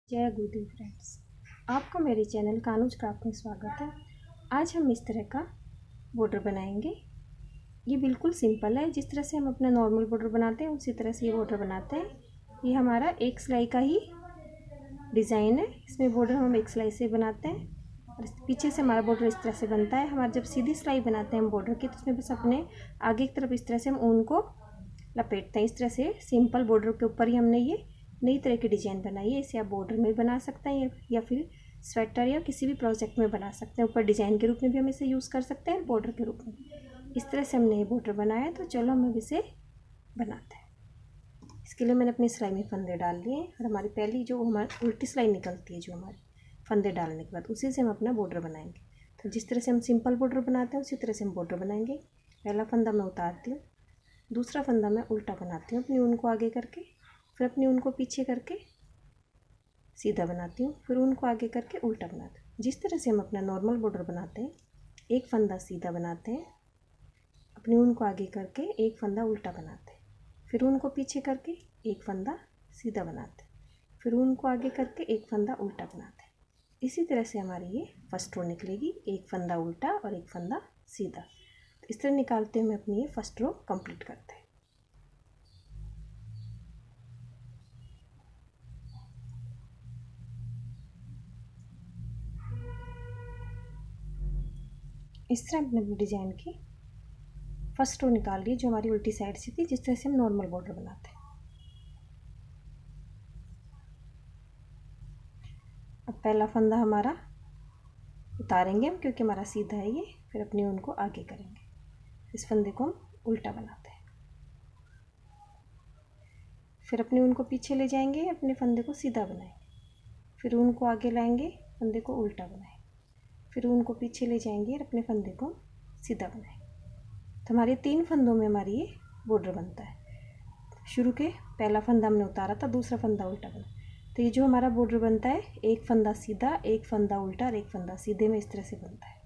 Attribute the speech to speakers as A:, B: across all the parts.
A: जय गुरुदेव फ्रेंड्स, आपका मेरे चैनल कानूज क्राफ्ट में स्वागत है। आज हम इस तरह का बॉर्डर बनाएंगे। ये बिल्कुल सिंपल है, जिस तरह से हम अपना नॉर्मल बॉर्डर बनाते हैं उसी तरह से ये बॉर्डर बनाते हैं। ये हमारा एक सिलाई का ही डिज़ाइन है। इसमें बॉर्डर हम एक सिलाई से बनाते हैं और पीछे से हमारा बॉर्डर इस तरह से बनता है। हमारा जब सीधी सिलाई बनाते हैं हम बॉर्डर की, तो उसमें बस अपने आगे की तरफ इस तरह से हम ऊन को लपेटते हैं। इस तरह से सिंपल बॉर्डर के ऊपर ही हमने ये नई तरह की डिज़ाइन बनाई है। इसे आप बॉर्डर में बना सकते हैं या फिर स्वेटर या किसी भी प्रोजेक्ट में बना सकते हैं। ऊपर डिज़ाइन के रूप में भी हम इसे यूज़ कर सकते हैं, बॉर्डर के रूप में। इस तरह से हमने ये बॉर्डर बनाया है। तो चलो हम अब इसे बनाते हैं। इसके लिए मैंने अपनी सिलाई में फंदे डाल लिए और हमारी पहली जो हमारी उल्टी सिलाई निकलती है, जो हमारी फंदे डालने के बाद, उसी से हम अपना बॉर्डर बनाएंगे। तो जिस तरह से हम सिंपल बॉर्डर बनाते हैं उसी तरह से हम बॉर्डर बनाएंगे। पहला फंदा मैं उतारती हूँ, दूसरा फंदा मैं उल्टा बनाती हूँ अपनी ऊन को आगे करके, फिर अपनी ऊन को पीछे करके सीधा बनाती हूँ, फिर ऊन को आगे करके उल्टा बनाती हूँ। जिस तरह से हम अपना नॉर्मल बॉर्डर बनाते हैं, एक फंदा सीधा बनाते हैं, अपनी ऊन को आगे करके एक फंदा उल्टा बनाते हैं, फिर ऊन को पीछे करके एक फंदा सीधा बनाते हैं, फिर ऊन को आगे करके एक फंदा उल्टा बनाते हैं। इसी तरह से हमारी ये फर्स्ट रो निकलेगी, एक फंदा उल्टा और एक फंदा सीधा। तो इस तरह निकालते हुए अपनी ये फर्स्ट रो कंप्लीट करते हैं। इस तरह हमने अपनी डिज़ाइन की फर्स्ट रो निकाल ली, जो हमारी उल्टी साइड से थी, जिस तरह से हम नॉर्मल बॉर्डर बनाते हैं। अब पहला फंदा हमारा उतारेंगे हम, क्योंकि हमारा सीधा है ये। फिर अपनी ऊन को आगे करेंगे, इस फंदे को हम उल्टा बनाते हैं, फिर अपनी ऊन को पीछे ले जाएंगे, अपने फंदे को सीधा बनाएंगे, फिर ऊन को आगे लाएंगे, फंदे को उल्टा बनाएंगे, फिर ऊन को पीछे ले जाएंगे और अपने फंदे को सीधा बनाएंगे। तो हमारे 3 फंदों में हमारी ये बॉर्डर बनता है। शुरू के पहला फंदा हमने उतारा था, दूसरा फंदा उल्टा बना, तो ये जो हमारा बॉर्डर बनता है, एक फंदा सीधा, एक फंदा उल्टा और एक फंदा सीधे में, इस तरह से बनता है।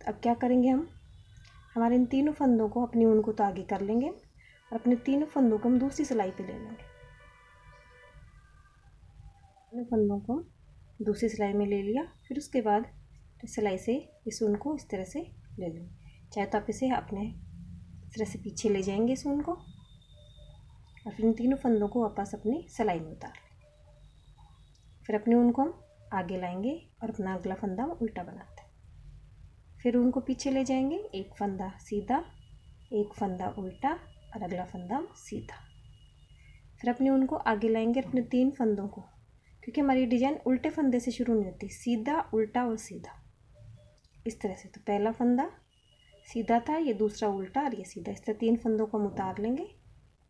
A: तो अब क्या करेंगे हम, हमारे इन तीनों फंदों को, अपनी ऊन को तो आगे कर लेंगे और अपने तीनों फंदों को हम दूसरी सिलाई पे ले लेंगे। अपने फंदों को दूसरी सिलाई में ले लिया, फिर उसके बाद सिलाई से इस ऊन को इस तरह से ले लेंगे। चाहे तो आप इसे अपने इस तरह से पीछे ले जाएंगे इस ऊन को, और फिर इन तीनों फंदों को वापस अपनी सिलाई में उतार लेंगे। फिर अपनी ऊन को हम आगे लाएंगे और अपना अगला फंदा हम उल्टा बनाते हैं। फिर ऊन को पीछे ले जाएंगे, एक फंदा सीधा, एक फंदा उल्टा और अगला फंदा सीधा। फिर अपनी ऊन को आगे लाएंगे, अपने 3 फंदों को, क्योंकि हमारी डिज़ाइन उल्टे फंदे से शुरू नहीं होती, सीधा उल्टा और सीधा, इस तरह से। तो पहला फंदा सीधा था, ये दूसरा उल्टा और ये सीधा। इस तरह 3 फंदों को हम उतार लेंगे,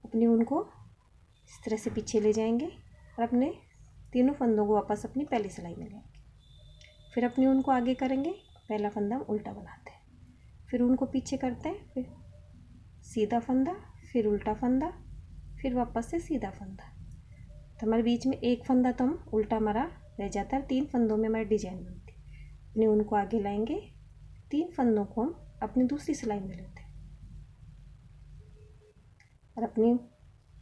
A: अपनी ऊन को इस तरह से पीछे ले जाएंगे और अपने तीनों फंदों को वापस अपनी पहली सिलाई में लेंगे। फिर अपनी ऊन को आगे करेंगे, पहला फंदा हम उल्टा बनाते हैं, फिर ऊन को पीछे करते हैं, फिर सीधा फंदा, फिर उल्टा फंदा, फिर वापस से सीधा फंदा। तो हमारे बीच में एक फंदा तो हम उल्टा हमारा रह जाता है। 3 फंदों में हमारी डिजाइन बनती है। अपनी ऊन को आगे लाएंगे, 3 फंदों को हम अपनी दूसरी सिलाई में लेते हैं और अपनी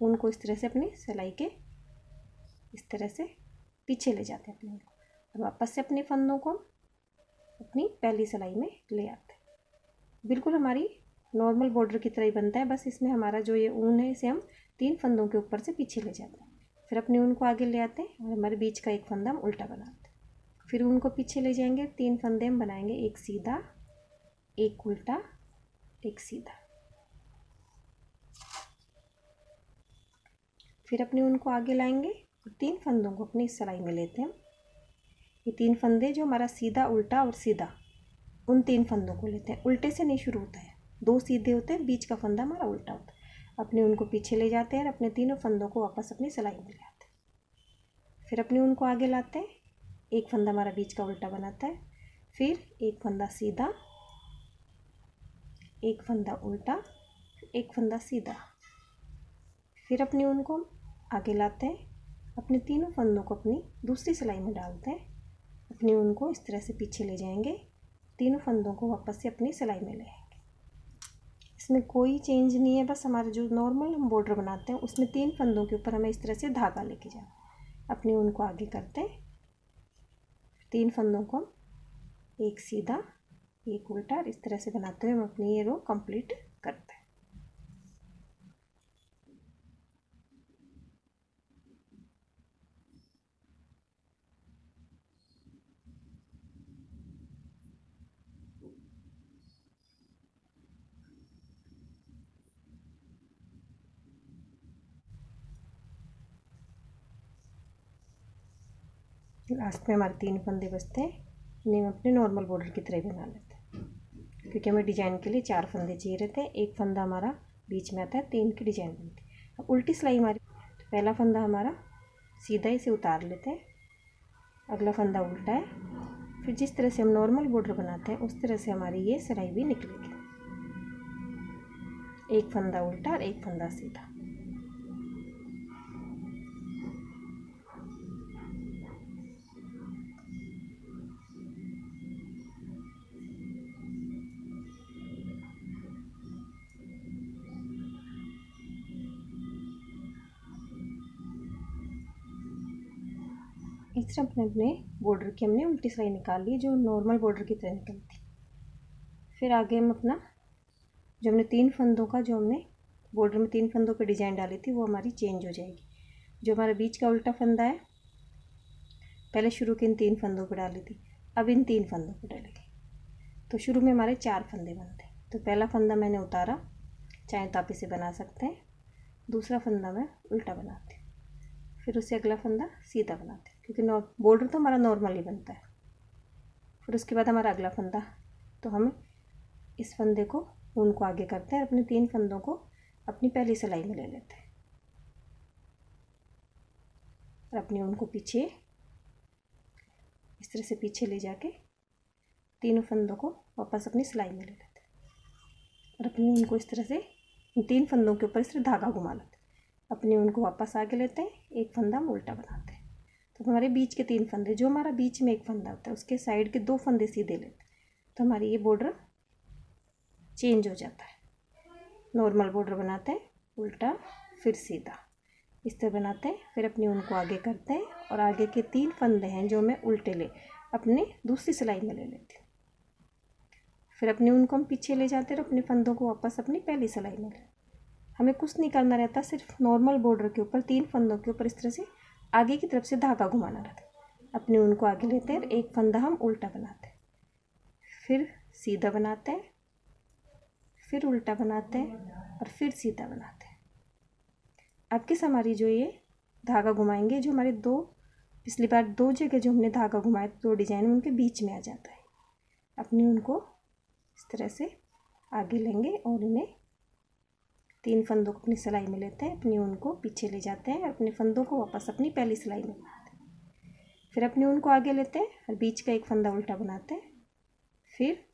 A: ऊन को इस तरह से अपनी सिलाई के इस तरह से पीछे ले जाते हैं अपनी ऊन को, और वापस से अपने फंदों को अपनी पहली सिलाई में ले आते हैं। बिल्कुल हमारी नॉर्मल बॉर्डर की तरह ही बनता है, बस इसमें हमारा जो ये ऊन है, इसे हम 3 फंदों के ऊपर से पीछे ले जाते हैं। फिर अपनी ऊन को आगे ले आते हैं और हमारे बीच का एक फंदा हम उल्टा बनाते हैं। फिर ऊन को पीछे ले जाएंगे, 3 फंदे हम बनाएंगे, एक सीधा, एक उल्टा, एक सीधा। फिर अपनी ऊन को आगे लाएंगे और 3 फंदों को अपनी सिलाई में लेते हैं। ये 3 फंदे जो हमारा सीधा, उल्टा और सीधा, उन 3 फंदों को लेते हैं। उल्टे से नहीं शुरू होता है, 2 सीधे होते हैं, बीच का फंदा हमारा उल्टा होता है। अपनी ऊन को पीछे ले जाते हैं और अपने तीनों फंदों को वापस अपनी सिलाई में ले आते हैं। फिर अपनी ऊन को आगे लाते हैं, एक फंदा हमारा बीच का उल्टा बनाता है, फिर एक फंदा सीधा, एक फंदा उल्टा, एक फंदा सीधा। फिर अपनी ऊन को आगे लाते हैं, अपने तीनों फंदों को अपनी दूसरी सिलाई में डालते हैं, अपनी ऊन को इस तरह से पीछे ले जाएंगे, तीनों फंदों को वापस से अपनी सिलाई में ले आएंगे। इसमें कोई चेंज नहीं है, बस हमारे जो नॉर्मल हम बॉर्डर बनाते हैं उसमें 3 फंदों के ऊपर हमें इस तरह से धागा लेके जाना है। अपनी ऊन को आगे करते हैं, 3 फंदों को एक सीधा एक उल्टा इस तरह से बनाते हुए हम अपनी ये रो कंप्लीट करते हैं। लास्ट में हमारे 3 फंदे बचते हैं, इन्हें हम अपने नॉर्मल बॉर्डर की तरह बना लेते हैं, क्योंकि हमें डिजाइन के लिए 4 फंदे चाहिए रहते हैं। एक फंदा हमारा बीच में आता है, 3 की डिजाइन बनती है। अब उल्टी सिलाई हमारी, तो पहला फंदा हमारा सीधा इसे उतार लेते हैं, अगला फंदा उल्टा है, फिर जिस तरह से हम नॉर्मल बॉर्डर बनाते हैं उस तरह से हमारी ये सिलाई भी निकलेगी। एक फंदा उल्टा और एक फंदा सीधा। इस तरह अपने बॉर्डर की हमने उल्टी सिलाई निकाल ली, जो नॉर्मल बॉर्डर की तरह निकलती। फिर आगे हम अपना जो हमने 3 फंदों का, जो हमने बॉर्डर में 3 फंदों पे डिजाइन डाली थी, वो हमारी चेंज हो जाएगी। जो हमारा बीच का उल्टा फंदा है, पहले शुरू के इन 3 फंदों पर डाली थी, अब इन 3 फंदों पर डालेंगे। तो शुरू में हमारे 4 फंदे बनते हैं। तो पहला फंदा मैंने उतारा, चाहे तो आप इसे बना सकते हैं। दूसरा फंदा मैं उल्टा बनाती हूँ, फिर उससे अगला फंदा सीधा बनाते हैं, क्योंकि बॉर्डर तो हमारा नॉर्मल ही बनता है। फिर उसके बाद हमारा अगला फंदा, तो हम इस फंदे को, ऊन को आगे करते हैं, अपने 3 फंदों को अपनी पहली सिलाई में ले लेते हैं और अपनी ऊन को पीछे इस तरह से पीछे ले जाके तीनों फंदों को वापस अपनी सिलाई में ले लेते हैं और अपनी ऊन को इस तरह से 3 फंदों के ऊपर इस तरह धागा घुमा लेते हैं। अपनी ऊन को वापस आगे लेते हैं, एक फंदा हम उल्टा बनाते हैं। तो हमारे बीच के 3 फंदे, जो हमारा बीच में एक फंदा होता है उसके साइड के 2 फंदे सीधे लेते हैं, तो हमारी ये बॉर्डर चेंज हो जाता है। नॉर्मल बॉर्डर बनाते हैं, उल्टा फिर सीधा इस तरह बनाते हैं। फिर अपनी ऊन को आगे करते हैं और आगे के 3 फंदे हैं जो मैं उल्टे ले अपने दूसरी सिलाई में ले लेती हूँ। फिर अपनी ऊन को हम पीछे ले जाते हैं और अपने फंदों को वापस अपनी पहली सिलाई में ले। हमें कुछ नहीं करना रहता, सिर्फ नॉर्मल बॉर्डर के ऊपर 3 फंदों के ऊपर इस तरह से आगे की तरफ से धागा घुमाना रहता है। अपनी ऊन को आगे लेते हैं और एक फंदा हम उल्टा बनाते हैं, फिर सीधा बनाते हैं, फिर उल्टा बनाते हैं और फिर सीधा बनाते हैं। अब किस हमारी जो ये धागा घुमाएंगे, जो हमारे पिछली बार 2 जगह जो हमने धागा घुमाया 2 डिजाइन उनके बीच में आ जाता है। अपनी उनको इस तरह से आगे लेंगे और इन्हें 3 फंदों को अपनी सिलाई में लेते हैं, अपनी ऊन को पीछे ले जाते हैं और अपने फंदों को वापस अपनी पहली सिलाई में बनाते हैं। फिर अपनी ऊन को आगे लेते हैं और बीच का एक फंदा उल्टा बनाते हैं, फिर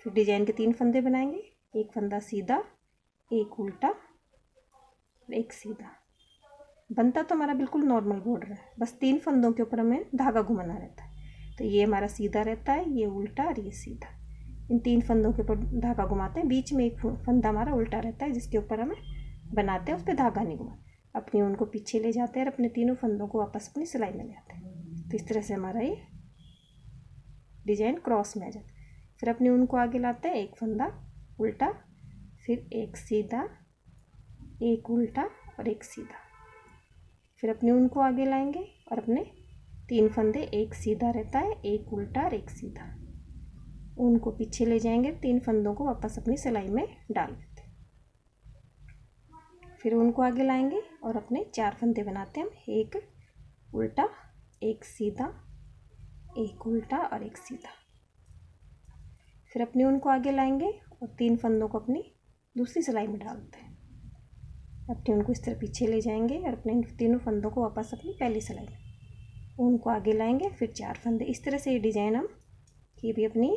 A: डिजाइन के 3 फंदे बनाएंगे, एक फंदा सीधा, एक उल्टा, एक सीधा। बनता तो हमारा बिल्कुल नॉर्मल बॉर्डर है, बस 3 फंदों के ऊपर हमें धागा घुमाना रहता है। तो ये हमारा सीधा रहता है, ये उल्टा और ये सीधा। इन 3 फंदों के ऊपर धागा घुमाते हैं, बीच में एक फंदा हमारा उल्टा रहता है जिसके ऊपर हमें बनाते हैं, उस पर धागा नहीं घुमाते। अपनी ऊन को पीछे ले जाते हैं और अपने तीनों फंदों को वापस अपनी सिलाई में ले आते हैं। तो इस तरह से हमारा ये डिजाइन क्रॉस में आ जाता है। फिर अपनी ऊन को आगे लाते हैं, एक फंदा उल्टा, फिर एक सीधा, एक उल्टा और एक सीधा। फिर अपनी ऊन को आगे लाएंगे और अपने 3 फंदे, एक सीधा रहता है, एक उल्टा और एक सीधा। ऊन को पीछे ले जाएंगे, 3 फंदों को वापस अपनी सिलाई में डाल देते हैं। फिर ऊन को आगे लाएंगे और अपने 4 फंदे बनाते हैं हम, एक उल्टा, एक सीधा, एक उल्टा और एक सीधा। फिर अपनी ऊन को आगे लाएंगे और 3 फंदों को अपनी दूसरी सिलाई में डालते हैं। अपनी ऊन को इस तरह पीछे ले जाएंगे और अपने तीनों फंदों को वापस अपनी पहली सिलाई में, ऊन को आगे लाएंगे, फिर 4 फंदे। इस तरह से ये डिज़ाइन हम ये भी अपनी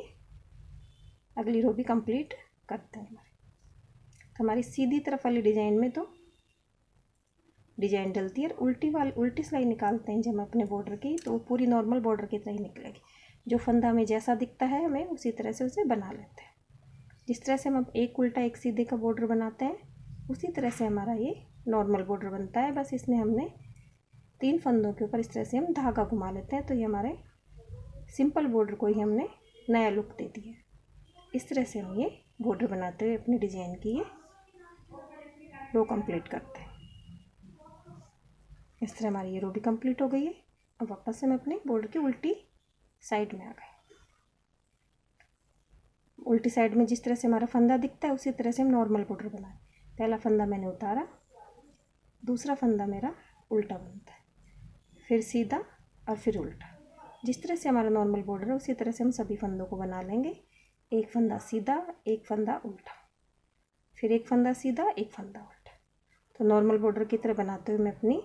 A: अगली रो भी कंप्लीट करते हैं। तो हमारी सीधी तरफ वाली डिज़ाइन में तो डिज़ाइन डलती है, और उल्टी सिलाई निकालते हैं जब हम अपने बॉर्डर की, तो वो पूरी नॉर्मल बॉर्डर की तरह ही निकलेगी। जो फंदा हमें जैसा दिखता है हमें उसी तरह से उसे बना लेते हैं। जिस तरह से हम एक उल्टा एक सीधे का बॉर्डर बनाते हैं उसी तरह से हमारा ये नॉर्मल बॉर्डर बनता है। बस इसमें हमने 3 फंदों के ऊपर इस तरह से हम धागा घुमा लेते हैं, तो ये हमारे सिंपल बॉर्डर को ही हमने नया लुक दे दिया। इस तरह से हम ये बॉर्डर बनाते हुए अपने डिज़ाइन की ये रो कंप्लीट करते हैं। इस तरह हमारी ये रो भी कंप्लीट हो गई है। अब वापस से हम अपने बॉर्डर की उल्टी साइड में आ गए। उल्टी साइड में जिस तरह से हमारा फंदा दिखता है उसी तरह से हम नॉर्मल बॉर्डर बनाए। पहला फंदा मैंने उतारा, दूसरा फंदा मेरा उल्टा बनता है, फिर सीधा और फिर उल्टा। जिस तरह से हमारा नॉर्मल बॉर्डर है उसी तरह से हम सभी फंदों को बना लेंगे। एक फंदा सीधा, एक फंदा उल्टा, फिर एक फंदा सीधा, एक फंदा उल्टा। तो नॉर्मल बॉर्डर की तरह बनाते हुए मैं अपनी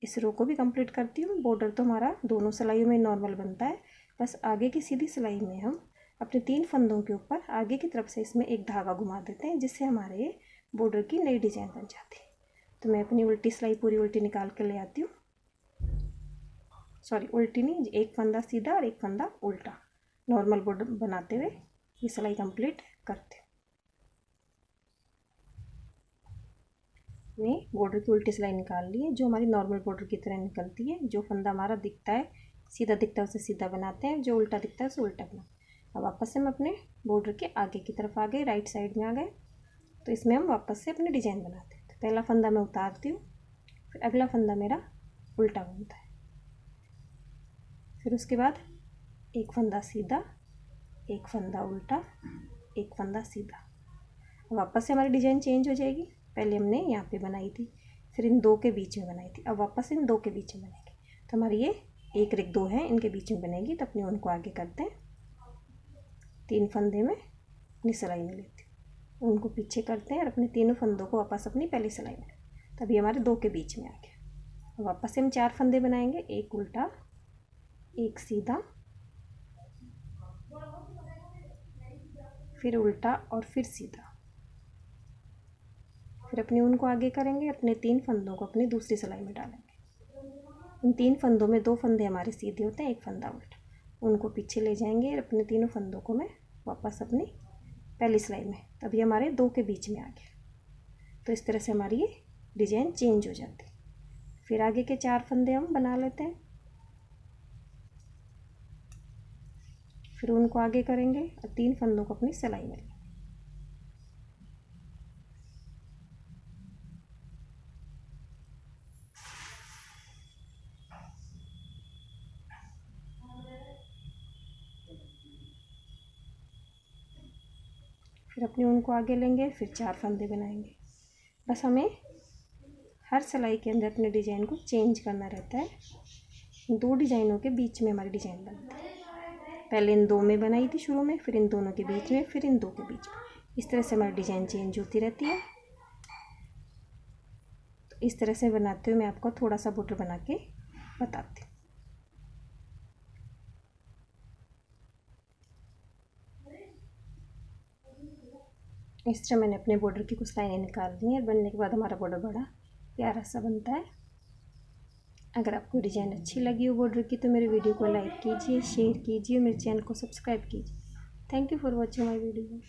A: इस रो को भी कंप्लीट करती हूँ। बॉर्डर तो हमारा दोनों सिलाइयों में नॉर्मल बनता है, बस आगे की सीधी सिलाई में हम अपने 3 फंदों के ऊपर आगे की तरफ से इसमें एक धागा घुमा देते हैं, जिससे हमारे बॉर्डर की नई डिज़ाइन बन जाती है। तो मैं अपनी उल्टी सिलाई पूरी उल्टी निकाल कर ले आती हूँ। सॉरी, उल्टी नहीं, एक फंदा सीधा और एक फंदा उल्टा नॉर्मल बॉर्डर बनाते हुए ये सिलाई कंप्लीट करते हैं। ने बॉर्डर की उल्टी सिलाई निकाल ली है, जो हमारी नॉर्मल बॉर्डर की तरह निकलती है। जो फंदा हमारा दिखता है, सीधा दिखता है उसे सीधा बनाते हैं, जो उल्टा दिखता है उसे उल्टा बनाते हैं। अब वापस से हम अपने बॉर्डर के आगे की तरफ आ गए, राइट साइड में आ गए। तो इसमें हम वापस से अपनी डिज़ाइन बनाते हैं। तो पहला फंदा मैं उतारती हूँ, फिर अगला फंदा मेरा उल्टा बनता है, फिर उसके बाद एक फंदा सीधा, एक फंदा उल्टा, एक फंदा सीधा। वापस से हमारी डिज़ाइन चेंज हो जाएगी। पहले हमने यहाँ पे बनाई थी, फिर इन 2 के बीच में बनाई थी, अब वापस इन 2 के बीच में बनेगी। तो हमारी ये 1 रिक 2 है, इनके बीच में बनेगी। तो अपने उनको आगे करते हैं, 3 फंदे में अपनी सिलाई में लेती हूँ, उनको पीछे करते हैं और अपने तीनों फंदों को वापस अपनी पहली सिलाई में। तभी हमारे 2 के बीच में आ गया। वापस से हम 4 फंदे बनाएंगे, एक उल्टा, एक सीधा, फिर उल्टा और फिर सीधा। फिर अपने उनको आगे करेंगे, अपने 3 फंदों को अपनी दूसरी सिलाई में डालेंगे। इन 3 फंदों में 2 फंदे हमारे सीधे होते हैं, एक फंदा उल्टा। उनको पीछे ले जाएंगे और अपने तीनों फंदों को मैं वापस अपनी पहली सिलाई में, तभी हमारे 2 के बीच में आ गया। तो इस तरह से हमारी ये डिज़ाइन चेंज हो जाती है। फिर आगे के 4 फंदे हम बना लेते हैं, फिर उनको आगे करेंगे और 3 फंदों को अपनी सिलाई में लेंगे। फिर अपने उनको आगे लेंगे, फिर 4 फंदे बनाएंगे। बस हमें हर सिलाई के अंदर अपने डिज़ाइन को चेंज करना रहता है। 2 डिज़ाइनों के बीच में हमारी डिज़ाइन बनती है। पहले इन 2 में बनाई थी शुरू में, फिर इन दोनों के बीच में, फिर इन 2 के बीच में। इस तरह से हमारी डिज़ाइन चेंज होती रहती है। तो इस तरह से बनाते हुए मैं आपको थोड़ा सा बॉर्डर बना के बताती हूँ। इस तरह मैंने अपने बॉर्डर की कुछ लाइनें निकाल ली हैं। बनने के बाद हमारा बॉर्डर बड़ा प्यारा सा बनता है। अगर आपको डिज़ाइन अच्छी लगी हो बॉर्डर की तो मेरे वीडियो को लाइक कीजिए, शेयर कीजिए, मेरे चैनल को सब्सक्राइब कीजिए। Thank you for watching my video.